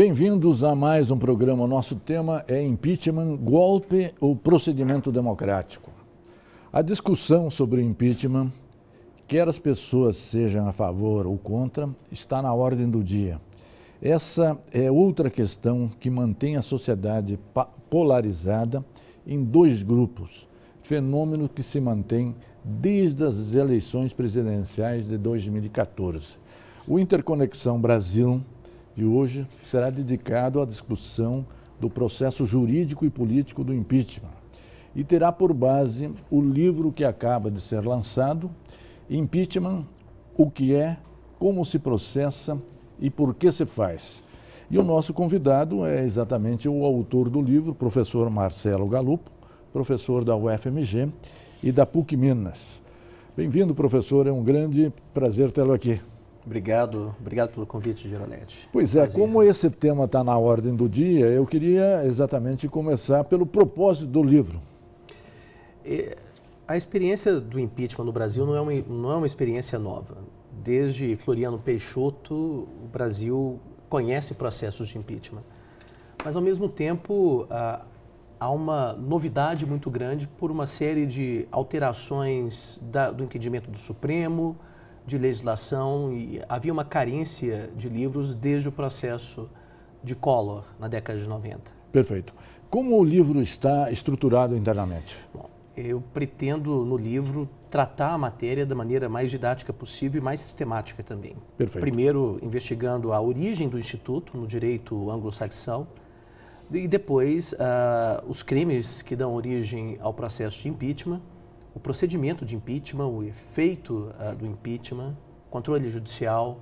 Bem-vindos a mais um programa. O nosso tema é impeachment, golpe ou procedimento democrático. A discussão sobre o impeachment, quer as pessoas sejam a favor ou contra, está na ordem do dia. Essa é outra questão que mantém a sociedade polarizada em dois grupos, fenômeno que se mantém desde as eleições presidenciais de 2014. O Interconexão Brasil de hoje será dedicado à discussão do processo jurídico e político do impeachment e terá por base o livro que acaba de ser lançado, Impeachment, o que é, como se processa e por que se faz. E o nosso convidado é exatamente o autor do livro, professor Marcelo Galupo, professor da UFMG e da PUC Minas. Bem-vindo, professor, é um grande prazer tê-lo aqui. Obrigado pelo convite, Gironetti. Pois é, como esse tema está na ordem do dia, eu queria exatamente começar pelo propósito do livro. A experiência do impeachment no Brasil não é uma experiência nova. Desde Floriano Peixoto, o Brasil conhece processos de impeachment. Mas, ao mesmo tempo, há uma novidade muito grande por uma série de alterações do entendimento do Supremo, de legislação, e havia uma carência de livros desde o processo de Collor, na década de 90. Perfeito. Como o livro está estruturado internamente? Bom, eu pretendo, no livro, tratar a matéria da maneira mais didática possível e mais sistemática também. Perfeito. Primeiro, investigando a origem do Instituto no direito anglo-saxão, e depois os crimes que dão origem ao processo de impeachment, o procedimento de impeachment, o efeito do impeachment, controle judicial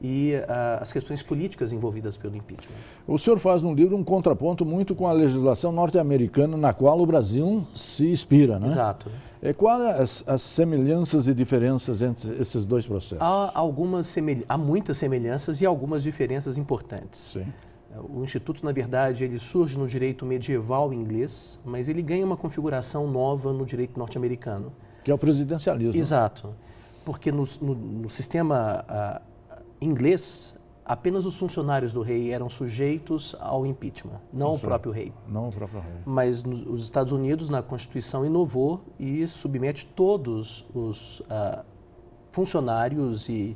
e as questões políticas envolvidas pelo impeachment. O senhor faz no livro um contraponto muito com a legislação norte-americana na qual o Brasil se inspira, né? Exato. Quais as semelhanças e diferenças entre esses dois processos? Há muitas semelhanças e algumas diferenças importantes. Sim. O Instituto, na verdade, ele surge no direito medieval inglês, mas ele ganha uma configuração nova no direito norte-americano. Que é o presidencialismo. Exato. Porque no sistema inglês, apenas os funcionários do rei eram sujeitos ao impeachment, não o próprio rei. Não o próprio rei. Mas nos Estados Unidos, na Constituição, inovou e submete todos os funcionários e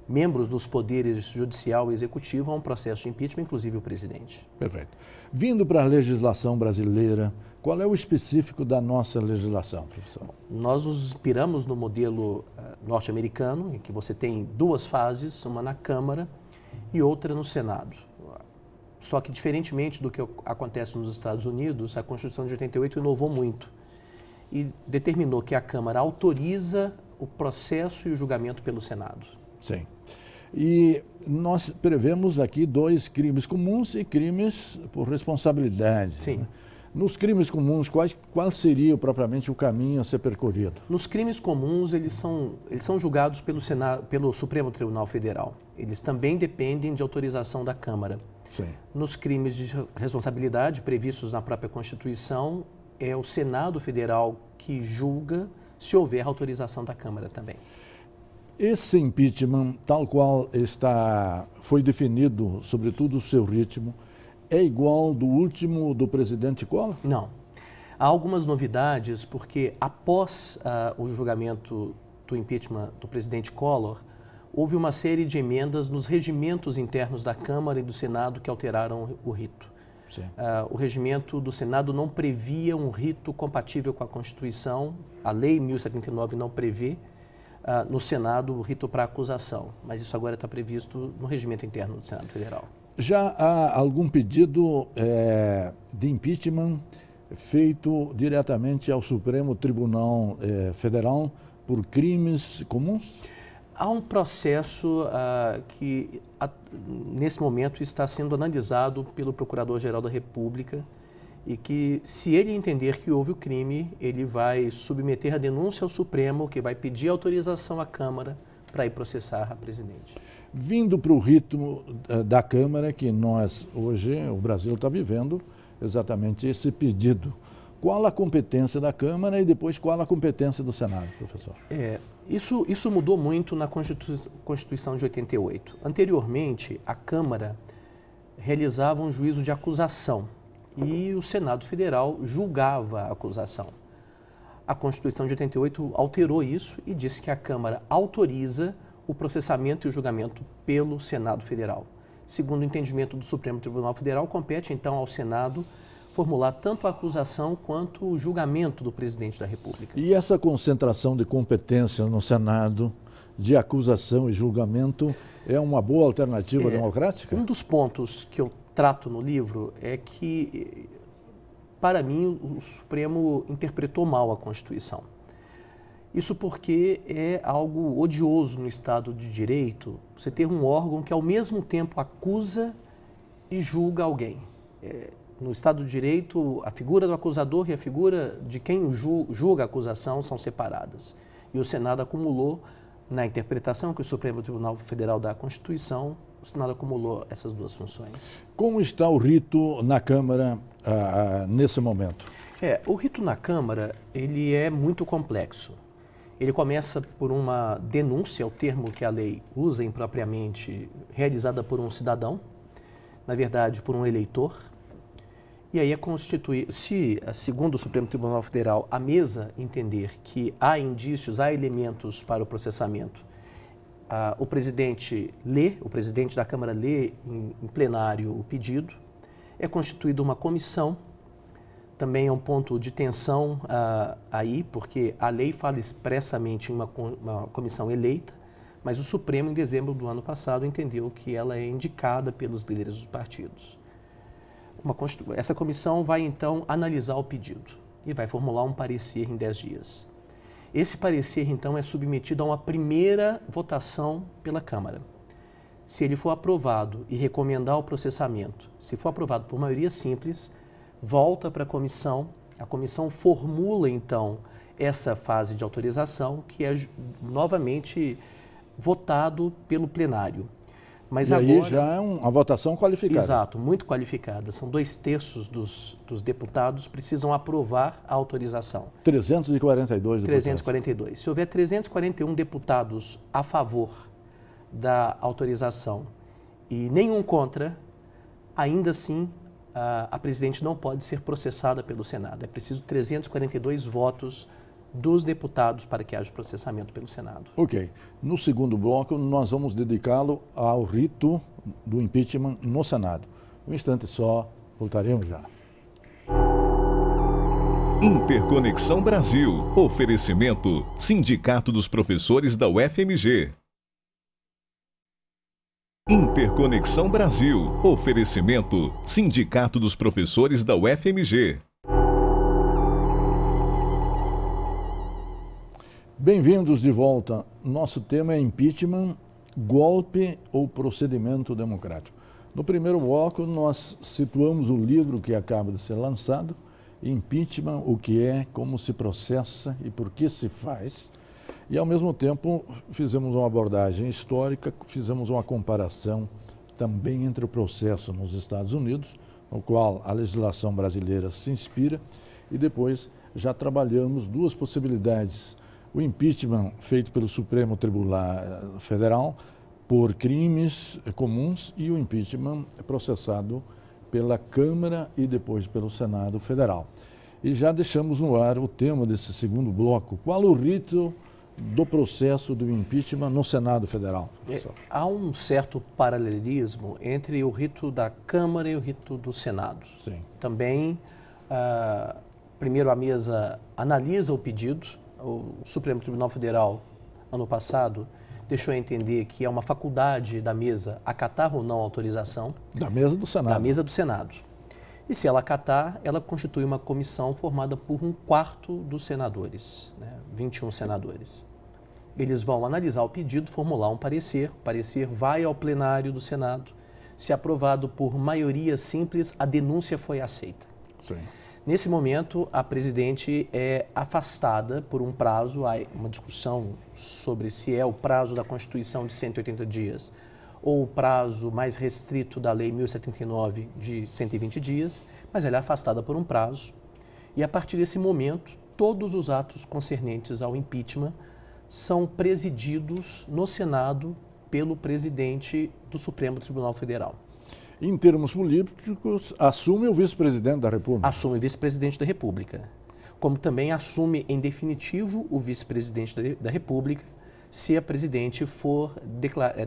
membros dos poderes judicial e executivo a um processo de impeachment, inclusive o presidente. Perfeito. Vindo para a legislação brasileira, qual é o específico da nossa legislação, professor? Nós nos inspiramos no modelo norte-americano, em que você tem duas fases, uma na Câmara e outra no Senado. Só que, diferentemente do que acontece nos Estados Unidos, a Constituição de 88 inovou muito e determinou que a Câmara autoriza o processo e o julgamento pelo Senado. Sim. E nós prevemos aqui dois crimes comuns e crimes por responsabilidade. Sim. Né? Nos crimes comuns, qual seria propriamente o caminho a ser percorrido? Nos crimes comuns, eles são julgados pelo Supremo Tribunal Federal. Eles também dependem de autorização da Câmara. Sim. Nos crimes de responsabilidade previstos na própria Constituição, é o Senado Federal que julga se houver autorização da Câmara também. Esse impeachment, tal qual foi definido, sobretudo o seu ritmo, é igual do último do presidente Collor? Não. Há algumas novidades, porque após o julgamento do impeachment do presidente Collor, houve uma série de emendas nos regimentos internos da Câmara e do Senado que alteraram o rito. O regimento do Senado não previa um rito compatível com a Constituição, a Lei 1079 não prevê. No Senado, o rito para acusação, mas isso agora está previsto no regimento interno do Senado Federal. Já há algum pedido de impeachment feito diretamente ao Supremo Tribunal Federal por crimes comuns? Há um processo que, nesse momento, está sendo analisado pelo Procurador-Geral da República e que, se ele entender que houve o crime, ele vai submeter a denúncia ao Supremo, que vai pedir autorização à Câmara para ir processar a presidente. Vindo para o ritmo da Câmara, que nós, hoje, o Brasil está vivendo exatamente esse pedido. Qual a competência da Câmara e depois qual a competência do Senado, professor? Isso mudou muito na Constituição de 88. Anteriormente, a Câmara realizava um juízo de acusação e o Senado Federal julgava a acusação. A Constituição de 88 alterou isso e disse que a Câmara autoriza o processamento e o julgamento pelo Senado Federal. Segundo o entendimento do Supremo Tribunal Federal, compete então ao Senado formular tanto a acusação quanto o julgamento do presidente da República. E essa concentração de competência no Senado, de acusação e julgamento, é uma boa alternativa democrática? Um dos pontos que eu trato no livro é que, para mim, o Supremo interpretou mal a Constituição. Isso porque é algo odioso no Estado de Direito, você ter um órgão que ao mesmo tempo acusa e julga alguém. No Estado de Direito, a figura do acusador e a figura de quem julga a acusação são separadas. E o Senado acumulou, na interpretação que o Supremo Tribunal Federal dá à Constituição, o Senado acumulou essas duas funções. Como está o rito na Câmara nesse momento? O rito na Câmara, ele é muito complexo. Ele começa por uma denúncia, é o termo que a lei usa impropriamente, realizada por um cidadão, na verdade por um eleitor, e aí é constituído, se, segundo o Supremo Tribunal Federal, a mesa entender que há indícios, há elementos para o processamento, o presidente da Câmara lê em plenário o pedido, é constituída uma comissão. Também é um ponto de tensão aí, porque a lei fala expressamente em uma comissão eleita, mas o Supremo, em dezembro do ano passado, entendeu que ela é indicada pelos líderes dos partidos. Essa comissão vai, então, analisar o pedido e vai formular um parecer em 10 dias. Esse parecer, então, é submetido a uma primeira votação pela Câmara. Se ele for aprovado e recomendar o processamento, se for aprovado por maioria simples, volta para a comissão formula, então, essa fase de autorização, que é novamente votado pelo plenário. Mas e agora, aí já é uma votação qualificada. Exato, muito qualificada. São 2/3 dos deputados precisam aprovar a autorização. 342 deputados. 342. Se houver 341 deputados a favor da autorização e nenhum contra, ainda assim a presidente não pode ser processada pelo Senado. É preciso 342 votos dos deputados para que haja processamento pelo Senado. Ok. No segundo bloco, nós vamos dedicá-lo ao rito do impeachment no Senado. Um instante só, voltaremos já. Interconexão Brasil. Oferecimento: Sindicato dos Professores da UFMG. Interconexão Brasil. Oferecimento: Sindicato dos Professores da UFMG. Bem-vindos de volta. Nosso tema é impeachment, golpe ou procedimento democrático. No primeiro bloco, nós situamos o livro que acaba de ser lançado, Impeachment, o que é, como se processa e por que se faz. E, ao mesmo tempo, fizemos uma abordagem histórica, fizemos uma comparação também entre o processo nos Estados Unidos, no qual a legislação brasileira se inspira, e depois já trabalhamos duas possibilidades. O impeachment feito pelo Supremo Tribunal Federal por crimes comuns e o impeachment processado pela Câmara e depois pelo Senado Federal. E já deixamos no ar o tema desse segundo bloco. Qual o rito do processo do impeachment no Senado Federal, professor? Há um certo paralelismo entre o rito da Câmara e o rito do Senado. Sim. Também, primeiro a mesa analisa o pedido. O Supremo Tribunal Federal, ano passado, deixou entender que é uma faculdade da mesa acatar ou não a autorização. Da mesa do Senado. Da mesa do Senado. E se ela acatar, ela constitui uma comissão formada por 1/4 dos senadores, 21 senadores. Eles vão analisar o pedido, formular um parecer. O parecer vai ao plenário do Senado. Se aprovado por maioria simples, a denúncia foi aceita. Sim. Nesse momento, a presidente é afastada por um prazo, há uma discussão sobre se é o prazo da Constituição de 180 dias ou o prazo mais restrito da Lei 1079 de 120 dias, mas ela é afastada por um prazo e, a partir desse momento, todos os atos concernentes ao impeachment são presididos no Senado pelo presidente do Supremo Tribunal Federal. Em termos políticos, assume o vice-presidente da República. Assume o vice-presidente da República. Como também assume em definitivo o vice-presidente da República se a presidente for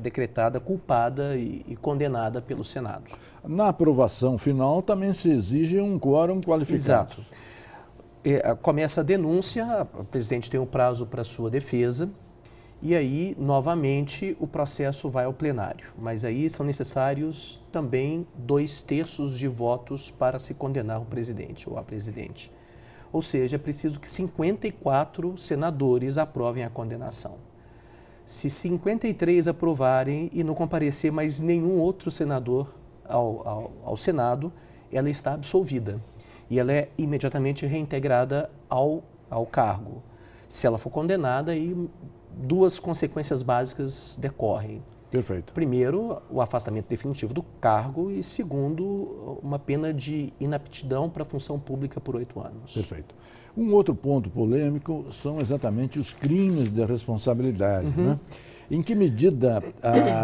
decretada culpada e condenada pelo Senado. Na aprovação final também se exige um quórum qualificado. Exato. Começa a denúncia, o presidente tem um prazo para sua defesa, e aí, novamente, o processo vai ao plenário. Mas aí são necessários também 2/3 de votos para se condenar o presidente ou a presidente. Ou seja, é preciso que 54 senadores aprovem a condenação. Se 53 aprovarem e não comparecer mais nenhum outro senador ao Senado, ela está absolvida. E ela é imediatamente reintegrada ao cargo. Se ela for condenada, aí 2 consequências básicas decorrem. Perfeito. Primeiro, o afastamento definitivo do cargo e, segundo, uma pena de inaptidão para a função pública por 8 anos. Perfeito. Um outro ponto polêmico são exatamente os crimes de responsabilidade. Né? Em que medida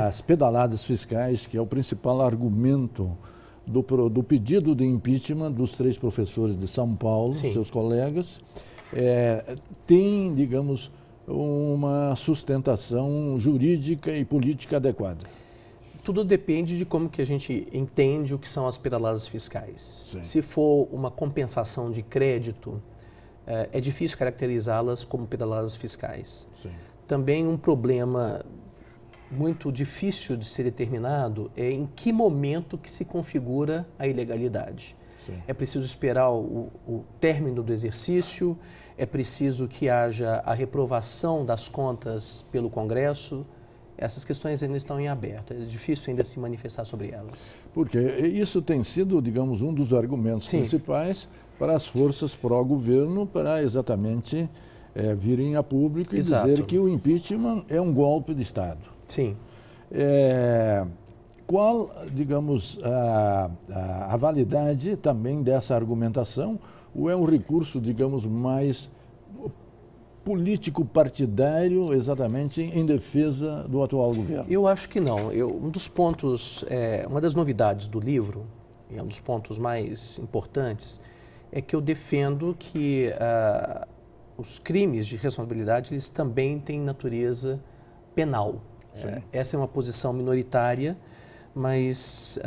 as pedaladas fiscais, que é o principal argumento do pedido de impeachment dos 3 professores de São Paulo, Sim. seus colegas, tem, digamos, uma sustentação jurídica e política adequada? Tudo depende de como que a gente entende o que são as pedaladas fiscais. Sim. Se for uma compensação de crédito, é difícil caracterizá-las como pedaladas fiscais. Sim. Também um problema muito difícil de ser determinado é em que momento que se configura a ilegalidade. Sim. É preciso esperar o término do exercício, é preciso que haja a reprovação das contas pelo Congresso. Essas questões ainda estão em aberto, é difícil ainda se manifestar sobre elas. Porque isso tem sido, digamos, um dos argumentos Sim. principais para as forças pró-governo para exatamente virem a público e Exato. dizer que o impeachment é um golpe de Estado. Sim. Qual, digamos, a validade também dessa argumentação? Ou é um recurso, digamos, mais político-partidário, exatamente em defesa do atual governo? Eu acho que não. Um dos pontos, uma das novidades do livro, e é um dos pontos mais importantes, é que eu defendo que os crimes de responsabilidade eles também têm natureza penal. Essa é uma posição minoritária, mas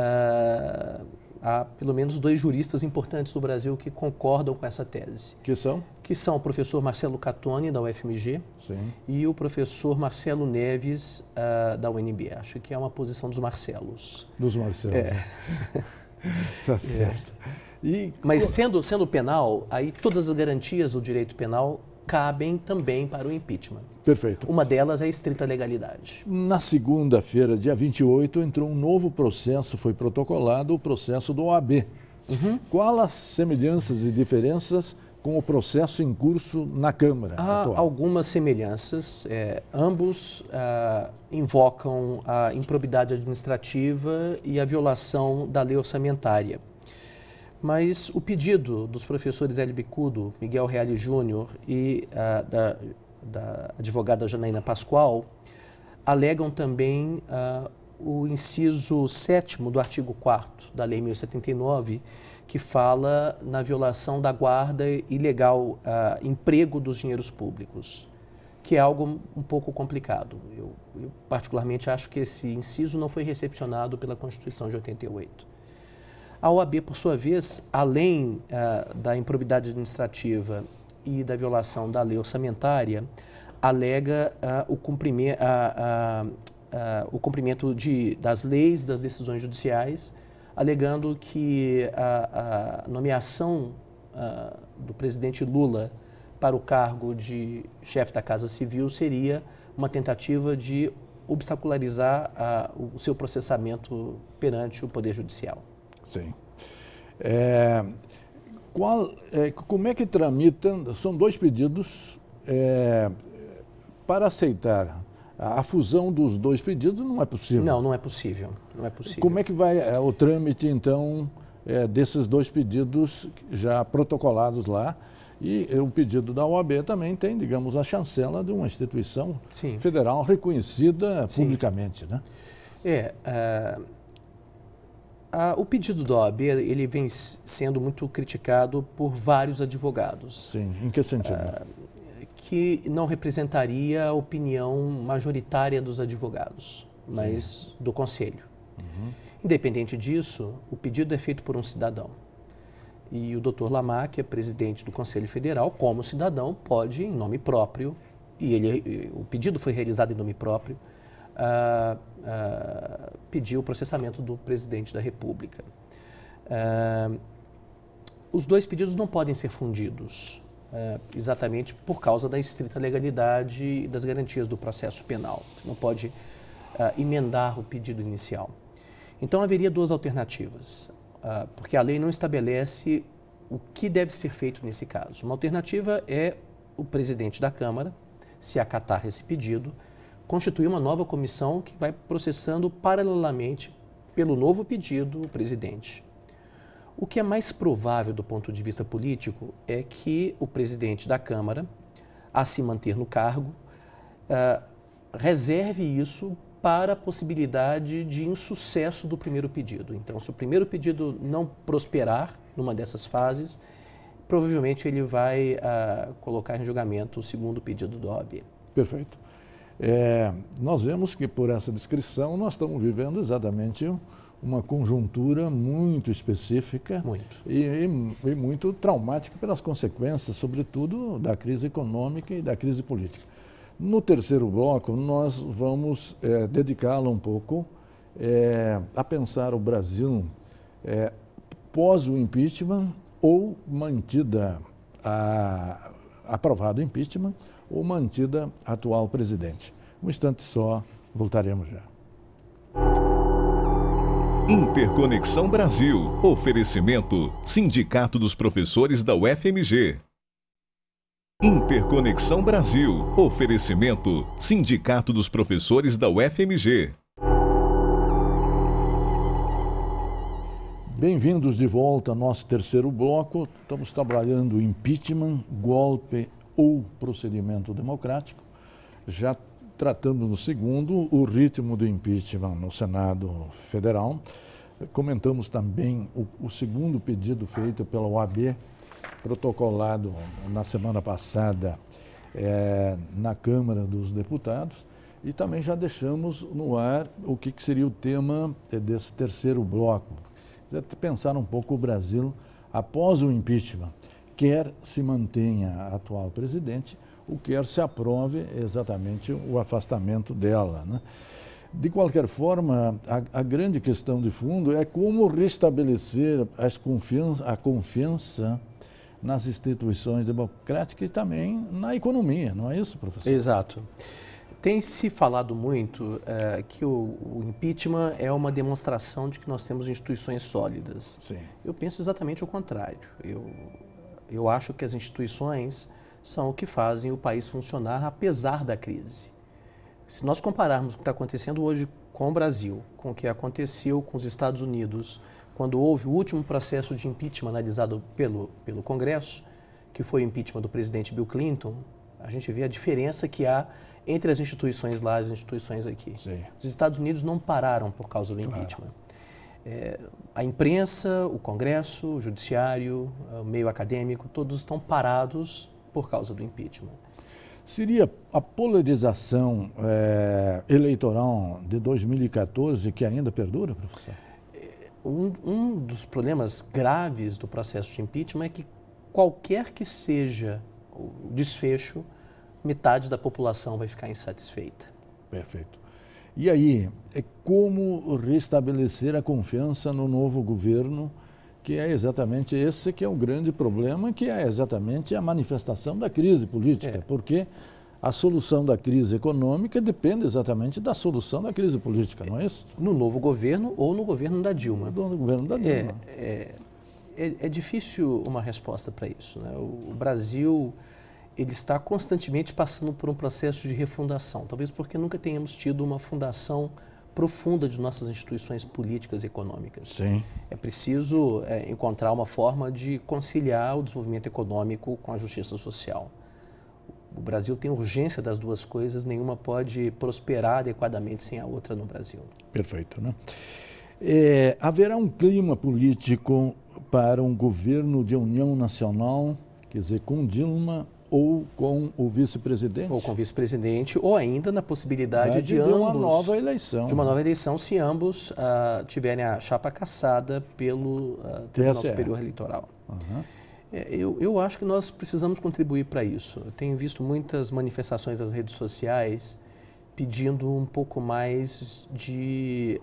há pelo menos 2 juristas importantes do Brasil que concordam com essa tese. Que são? Que são o professor Marcelo Catoni, da UFMG, Sim. e o professor Marcelo Neves, da UNB. Acho que é uma posição dos Marcelos. Dos Marcelos. Tá certo. Mas sendo penal, aí todas as garantias do direito penal cabem também para o impeachment. Perfeito. Uma delas é a estrita legalidade. Na segunda-feira, dia 28, entrou um novo processo, foi protocolado o processo do OAB. Qual as semelhanças e diferenças com o processo em curso na Câmara Há atual? algumas semelhanças. Ambos invocam a improbidade administrativa e a violação da lei orçamentária. Mas o pedido dos professores Hélio Bicudo, Miguel Reale Júnior e da advogada Janaína Pascoal alegam também o inciso 7º do artigo 4º da Lei 1079, que fala na violação da guarda e ilegal emprego dos dinheiros públicos, que é algo um pouco complicado. Eu particularmente acho que esse inciso não foi recepcionado pela Constituição de 88. A OAB, por sua vez, além da improbidade administrativa e da violação da lei orçamentária, alega o cumprimento das leis, das decisões judiciais, alegando que a nomeação do presidente Lula para o cargo de chefe da Casa Civil seria uma tentativa de obstacularizar o seu processamento perante o Poder Judicial. Sim. Como é que tramitam? São 2 pedidos para aceitar. A fusão dos 2 pedidos não é possível. Não é possível. Não é possível. Como é que vai o trâmite, então, desses 2 pedidos já protocolados lá? E o pedido da OAB também tem, digamos, a chancela de uma instituição Sim. federal reconhecida Sim. publicamente, né? O pedido da OAB ele vem sendo muito criticado por vários advogados. Sim, em que sentido? Que não representaria a opinião majoritária dos advogados, mas do Conselho. Independente disso, o pedido é feito por um cidadão. E o Dr. Lamar, que é presidente do Conselho Federal, como cidadão, pode, em nome próprio, e o pedido foi realizado em nome próprio, pedir o processamento do presidente da República. Os dois pedidos não podem ser fundidos, exatamente por causa da estrita legalidade e das garantias do processo penal. Você não pode emendar o pedido inicial. Então, haveria duas alternativas, porque a lei não estabelece o que deve ser feito nesse caso. Uma alternativa é o presidente da Câmara, se acatar esse pedido, constituir uma nova comissão que vai processando paralelamente pelo novo pedido o presidente. O que é mais provável do ponto de vista político é que o presidente da Câmara, a se manter no cargo, reserve isso para a possibilidade de insucesso do primeiro pedido. Então, se o primeiro pedido não prosperar numa dessas fases, provavelmente ele vai colocar em julgamento o segundo pedido do OAB. Perfeito. Nós vemos que por essa descrição nós estamos vivendo exatamente uma conjuntura muito específica e muito traumática pelas consequências, sobretudo, da crise econômica e da crise política. No terceiro bloco, nós vamos dedicá-lo um pouco a pensar o Brasil pós o impeachment ou mantida, aprovado o impeachment, ou mantida a atual presidente. Um instante só, voltaremos já. Interconexão Brasil. Oferecimento: Sindicato dos Professores da UFMG. Interconexão Brasil. Oferecimento: Sindicato dos Professores da UFMG. Bem-vindos de volta ao nosso terceiro bloco. Estamos trabalhando impeachment, golpe ou procedimento democrático. Já tratamos no segundo o ritmo do impeachment no Senado Federal. Comentamos também o segundo pedido feito pela OAB, protocolado na semana passada na Câmara dos Deputados, e também já deixamos no ar o que seria o tema desse terceiro bloco. Pensar um pouco o Brasil após o impeachment, quer se mantenha a atual presidente, ou quer se aprove exatamente o afastamento dela, né? De qualquer forma, a grande questão de fundo é como restabelecer a confiança nas instituições democráticas e também na economia, não é isso, professor? Exato. Tem se falado muito que o impeachment é uma demonstração de que nós temos instituições sólidas. Sim. Eu penso exatamente o contrário. Eu acho que as instituições são o que fazem o país funcionar apesar da crise. Se nós compararmos o que está acontecendo hoje com o Brasil, com o que aconteceu com os Estados Unidos, quando houve o último processo de impeachment analisado pelo Congresso, que foi o impeachment do presidente Bill Clinton, a gente vê a diferença que há entre as instituições lá e as instituições aqui. Sim. Os Estados Unidos não pararam por causa do impeachment. A imprensa, o Congresso, o Judiciário, o meio acadêmico, todos estão parados por causa do impeachment. Seria a polarização eleitoral de 2014 que ainda perdura, professor? Um dos problemas graves do processo de impeachment é que qualquer que seja o desfecho, metade da população vai ficar insatisfeita. Perfeito. E aí, como restabelecer a confiança no novo governo, que é exatamente esse que é o grande problema, que é exatamente a manifestação da crise política, porque a solução da crise econômica depende exatamente da solução da crise política, não é isso? No novo governo ou no governo da Dilma. No governo da Dilma. É difícil uma resposta para isso, né? O Brasil ele está constantemente passando por um processo de refundação, talvez porque nunca tenhamos tido uma fundação profunda de nossas instituições políticas e econômicas. Sim. É preciso encontrar uma forma de conciliar o desenvolvimento econômico com a justiça social. O Brasil tem urgência das duas coisas, nenhuma pode prosperar adequadamente sem a outra no Brasil. Perfeito, né? Haverá um clima político para um governo de união nacional, quer dizer, com Dilma ou com o vice-presidente? Ou com o vice-presidente, ou ainda na possibilidade de ambos... uma nova eleição. De uma nova eleição, se ambos tiverem a chapa cassada pelo Tribunal Superior Eleitoral. Uhum. Eu acho que nós precisamos contribuir para isso. Eu tenho visto muitas manifestações nas redes sociais pedindo um pouco mais de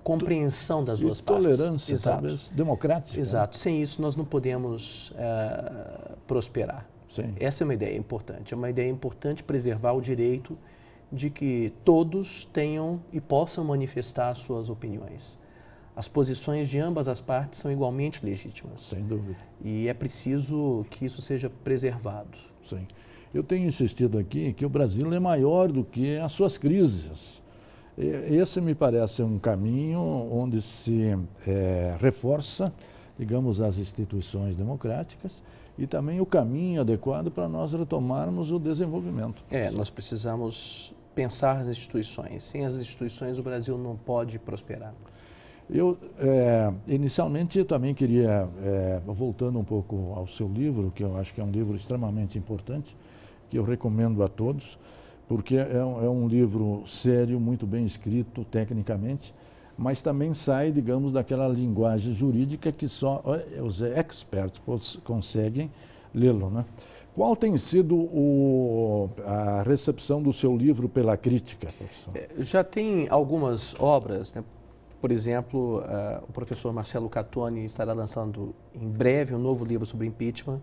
compreensão das duas partes. Tolerância, talvez, democrática. Exato. Sem isso, nós não podemos prosperar. Sim. Essa é uma ideia importante. É uma ideia importante preservar o direito de que todos tenham e possam manifestar as suas opiniões. As posições de ambas as partes são igualmente legítimas. Sem dúvida. E é preciso que isso seja preservado. Sim. Eu tenho insistido aqui que o Brasil é maior do que as suas crises. Esse me parece um caminho onde se reforça, digamos, as instituições democráticas e também o caminho adequado para nós retomarmos o desenvolvimento. Nós precisamos pensar nas instituições. Sem as instituições, o Brasil não pode prosperar. Inicialmente, eu também queria, voltando um pouco ao seu livro, que eu acho que é um livro extremamente importante, que eu recomendo a todos, porque é um livro sério, muito bem escrito tecnicamente, mas também sai, digamos, daquela linguagem jurídica que só os experts conseguem lê-lo, né? Qual tem sido a recepção do seu livro pela crítica, professor? Já tem algumas obras, né? Por exemplo, o professor Marcelo Catoni estará lançando em breve um novo livro sobre impeachment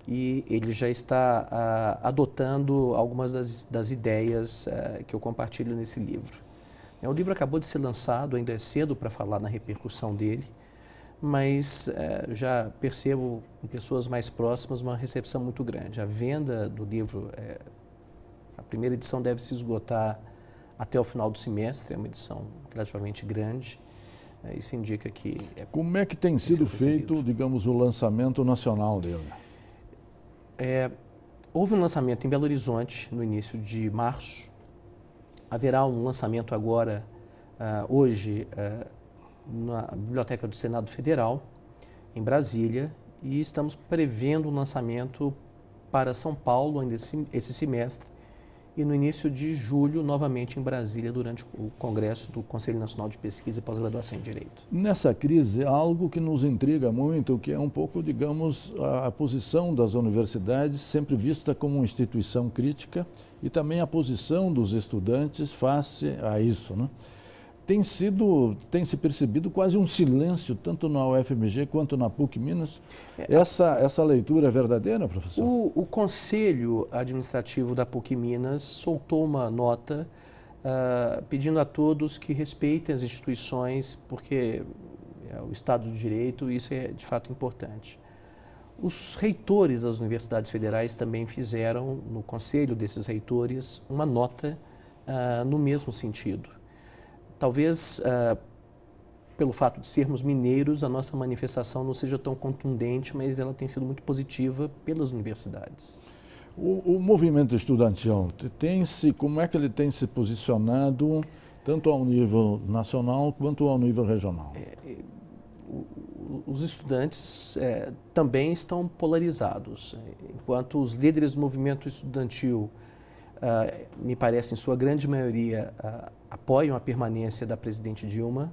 e ele já está adotando algumas das ideias que eu compartilho nesse livro. O livro acabou de ser lançado, ainda é cedo para falar na repercussão dele, mas já percebo em pessoas mais próximas uma recepção muito grande. A venda do livro, a primeira edição deve se esgotar até o final do semestre, é uma edição relativamente grande. Isso indica que... Como é que tem sido feito, digamos, o lançamento nacional dele? Houve um lançamento em Belo Horizonte no início de março. Haverá um lançamento agora, hoje, na Biblioteca do Senado Federal, em Brasília, e estamos prevendo um lançamento para São Paulo ainda esse semestre e no início de julho, novamente em Brasília, durante o Congresso do Conselho Nacional de Pesquisa e Pós-Graduação em Direito. Nessa crise, algo que nos intriga muito, que é um pouco, digamos, a posição das universidades, sempre vista como uma instituição crítica, e também a posição dos estudantes face a isso, né? Tem se percebido quase um silêncio, tanto na UFMG quanto na PUC Minas. Essa leitura é verdadeira, professor? O Conselho Administrativo da PUC Minas soltou uma nota pedindo a todos que respeitem as instituições, porque o Estado de Direito, isso é de fato importante. Os reitores das universidades federais também fizeram, no conselho desses reitores, uma nota no mesmo sentido. Talvez, pelo fato de sermos mineiros, a nossa manifestação não seja tão contundente, mas ela tem sido muito positiva pelas universidades. O movimento estudantil, como é que ele tem se posicionado, tanto ao nível nacional quanto ao nível regional? Os estudantes também estão polarizados. Enquanto os líderes do movimento estudantil, me parece, em sua grande maioria, apoiam a permanência da presidente Dilma,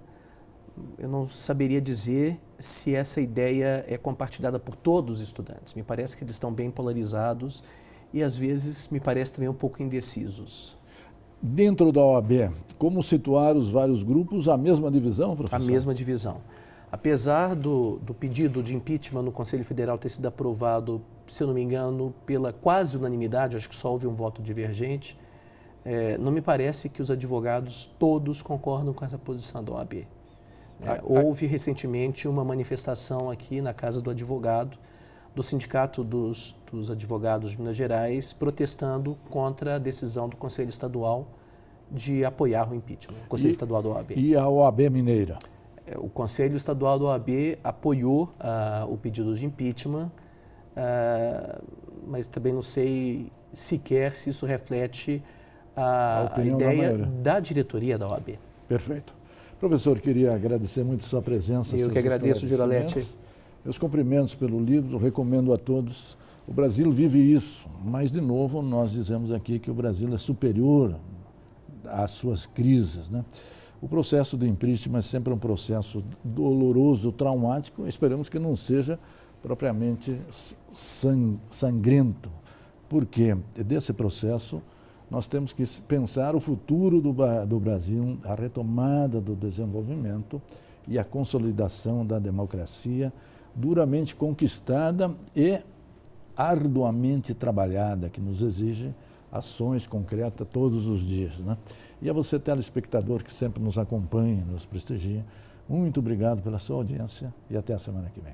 eu não saberia dizer se essa ideia é compartilhada por todos os estudantes. Me parece que eles estão bem polarizados e, às vezes, me parece também um pouco indecisos. Dentro da OAB, como situar os vários grupos? A mesma divisão, professor? A mesma divisão. Apesar do pedido de impeachment no Conselho Federal ter sido aprovado, se eu não me engano, pela quase unanimidade, acho que só houve um voto divergente, não me parece que os advogados todos concordam com essa posição da OAB. Houve recentemente uma manifestação aqui na Casa do Advogado, do Sindicato dos Advogados de Minas Gerais, protestando contra a decisão do Conselho Estadual de apoiar o impeachment, o Conselho Estadual da OAB. E a OAB Mineira? O Conselho Estadual da OAB apoiou o pedido de impeachment, mas também não sei sequer se isso reflete a ideia da diretoria da OAB. Perfeito. Professor, queria agradecer muito a sua presença. Eu que agradeço, Girolete. Meus cumprimentos pelo livro, recomendo a todos. O Brasil vive isso, mas, de novo, nós dizemos aqui que o Brasil é superior às suas crises, né? O processo de impeachment é sempre um processo doloroso, traumático, esperamos que não seja propriamente sangrento, porque desse processo nós temos que pensar o futuro do Brasil, a retomada do desenvolvimento e a consolidação da democracia duramente conquistada e arduamente trabalhada, que nos exige ações concretas todos os dias, né? E a você, telespectador, que sempre nos acompanha, nos prestigia, muito obrigado pela sua audiência e até a semana que vem.